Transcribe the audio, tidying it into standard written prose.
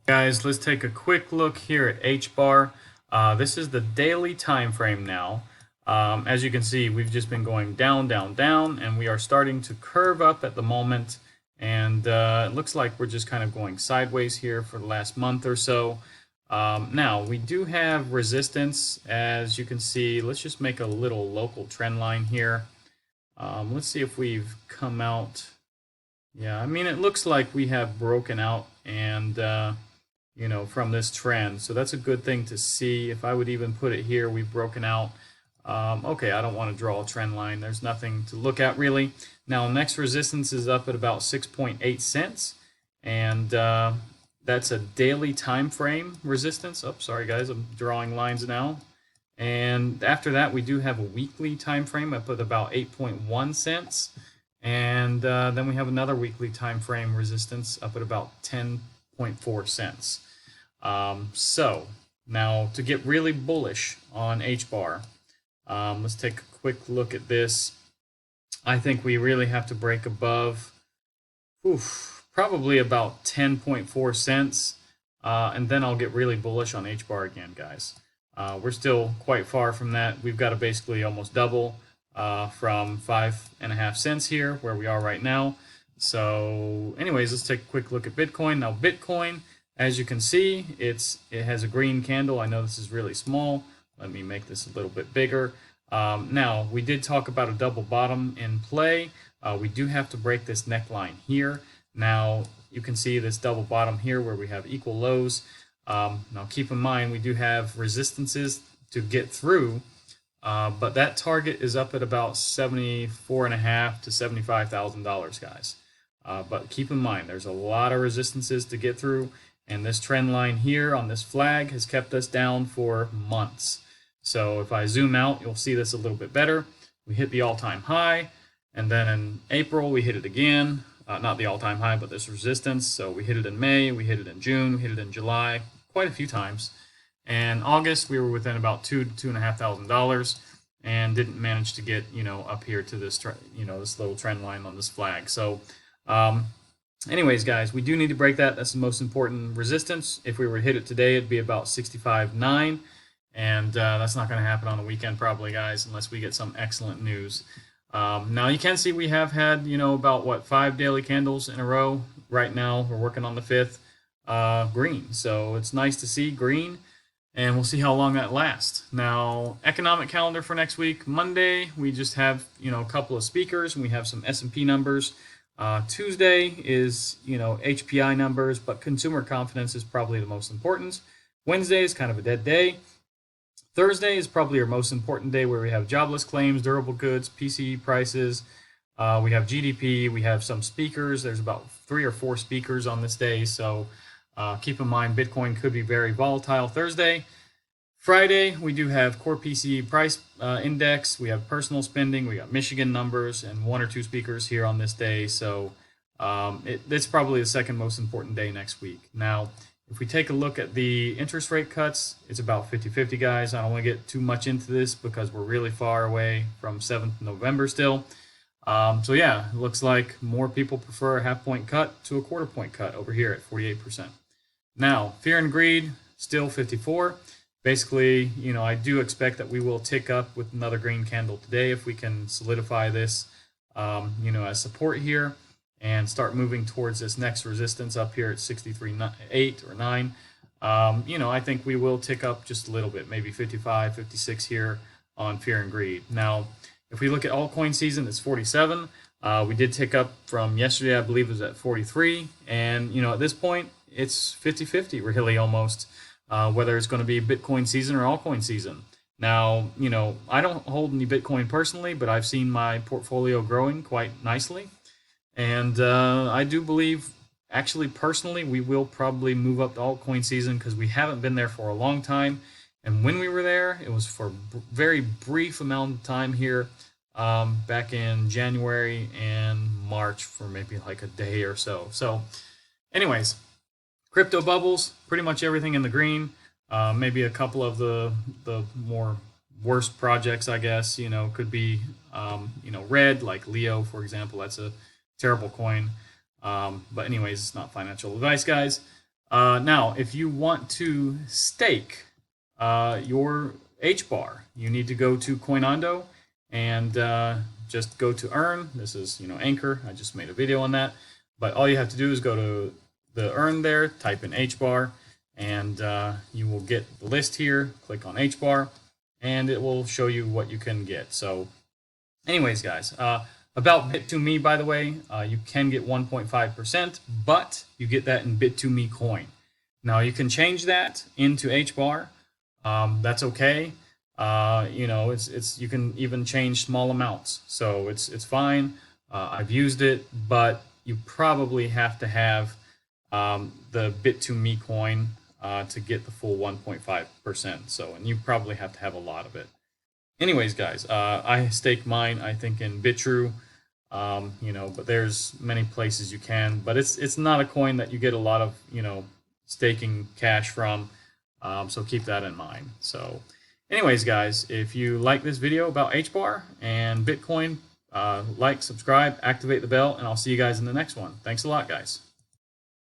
Guys, let's take a quick look here at HBAR. This is the daily time frame now. As you can see, we've just been going down, down, down, and we are starting to curve up at the moment. And it looks like we're just kind of going sideways here for the last month or so. Now, we do have resistance, as you can see. Let's just make a little local trend line here. Let's see if we've come out. Yeah, I mean, it looks like we have broken out and from this trend. So that's a good thing to see. If I would even put it here, we've broken out. Okay, I don't want to draw a trend line. There's nothing to look at really. Now, next resistance is up at about 6.8 cents. And that's a daily time frame resistance. Oh, sorry guys, I'm drawing lines now. And after that, we do have a weekly time frame up at about 8.1 cents. And then we have another weekly time frame resistance up at about 10.4 cents. So now to get really bullish on HBAR, let's take a quick look at this. I think we really have to break above probably about 10.4 cents, and then I'll get really bullish on HBAR again, guys. We're still quite far from that. We've got to basically almost double from 5.5 cents here, where we are right now. So anyways, let's take a quick look at Bitcoin. Now Bitcoin, as you can see, it has a green candle. I know this is really small. Let me make this a little bit bigger. Now, we did talk about a double bottom in play. We do have to break this neckline here. Now, you can see this double bottom here where we have equal lows. Now, keep in mind, we do have resistances to get through, but that target is up at about $74.5 to $75,000, guys. But keep in mind, there's a lot of resistances to get through, and this trend line here on this flag has kept us down for months. So if I zoom out, you'll see this a little bit better. We hit the all-time high, and then in April we hit it again. Not the all-time high, but this resistance. So we hit it in May, we hit it in June, we hit it in July, quite a few times. And August we were within about $2,000 to $2,500, and didn't manage to get up here to this this little trend line on this flag. So anyways, guys, we do need to break that. That's the most important resistance. If we were to hit it today, it'd be about 65.9. And that's not going to happen on the weekend probably, guys, unless we get some excellent news. Now you can see we have had, about 5 daily candles in a row. Right now we're working on the 5th green. So it's nice to see green, and we'll see how long that lasts. Now, economic calendar for next week. Monday, we just have, a couple of speakers, and we have some S&P numbers. Tuesday is, HPI numbers, but consumer confidence is probably the most important. Wednesday is kind of a dead day. Thursday is probably our most important day, where we have jobless claims, durable goods, PCE prices. We have GDP. We have some speakers. There's about 3 or 4 speakers on this day. So keep in mind, Bitcoin could be very volatile Thursday. Friday, we do have core PCE price index. We have personal spending. We got Michigan numbers and 1 or 2 speakers here on this day. So it's probably the second most important day next week. Now, if we take a look at the interest rate cuts, it's about 50-50, guys. I don't want to get too much into this because we're really far away from 7th November still. So yeah, it looks like more people prefer a half-point cut to a quarter-point cut over here at 48%. Now, fear and greed, still 54. Basically, I do expect that we will tick up with another green candle today if we can solidify this, as support here, and start moving towards this next resistance up here at 63.8 or 9. I think we will tick up just a little bit, maybe 55, 56 here on fear and greed. Now, if we look at altcoin season, it's 47. We did tick up from yesterday, I believe it was at 43. And, at this point, it's 50-50 really almost, whether it's going to be Bitcoin season or altcoin season. Now, I don't hold any Bitcoin personally, but I've seen my portfolio growing quite nicely. And I do believe, actually, personally, we will probably move up to altcoin season because we haven't been there for a long time. And when we were there, it was for a very brief amount of time here, back in January and March for maybe like a day or so. So anyways, crypto bubbles, pretty much everything in the green. Maybe a couple of the more worst projects, I guess, could be, red, like Leo, for example. That's a terrible coin. But anyways, it's not financial advice, guys. Now, if you want to stake your HBAR, you need to go to Coinondo and just go to earn. This is, Anchor. I just made a video on that. But all you have to do is go to the earn there, type in HBAR, and you will get the list here. Click on HBAR, and it will show you what you can get. So anyways, guys, about Bit2Me, by the way, you can get 1.5%, but you get that in Bit2Me coin. Now you can change that into HBAR. That's okay. You can even change small amounts, so it's fine. I've used it, but you probably have to have the Bit2Me coin to get the full 1.5%. So, and you probably have to have a lot of it. Anyways, guys, I stake mine, I think, in Bitrue. But there's many places you can, but it's not a coin that you get a lot of, staking cash from. So keep that in mind. So anyways, guys, if you like this video about HBAR and Bitcoin, like, subscribe, activate the bell, and I'll see you guys in the next one. Thanks a lot, guys.